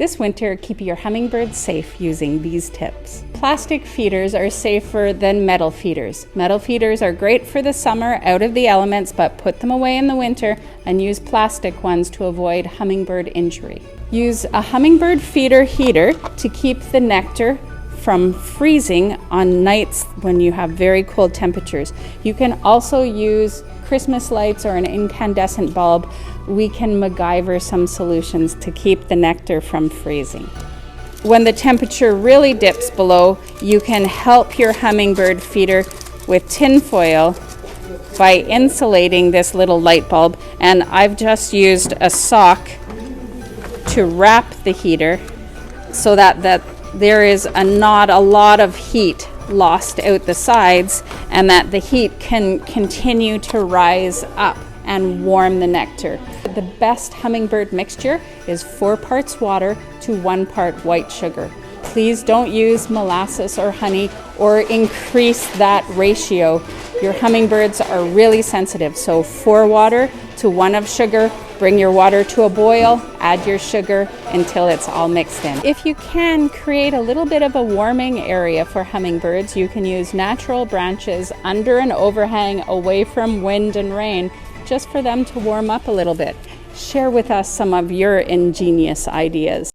This winter, keep your hummingbirds safe using these tips. Plastic feeders are safer than metal feeders. Metal feeders are great for the summer, out of the elements, but put them away in the winter and use plastic ones to avoid hummingbird injury. Use a hummingbird feeder heater to keep the nectar from freezing on nights when you have very cold temperatures. You can also use Christmas lights or an incandescent bulb. We can MacGyver some solutions to keep the nectar from freezing. When the temperature really dips below, you can help your hummingbird feeder with tin foil by insulating this little light bulb, and I've just used a sock to wrap the heater so that there is not a lot of heat lost out the sides, and that the heat can continue to rise up and warm the nectar. The best hummingbird mixture is 4 parts water to 1 part white sugar. Please don't use molasses or honey or increase that ratio. Your hummingbirds are really sensitive, so 4 water to 1 of sugar. Bring your water to a boil, add your sugar until it's all mixed in. If you can create a little bit of a warming area for hummingbirds, you can use natural branches under an overhang away from wind and rain, just for them to warm up a little bit. Share with us some of your ingenious ideas.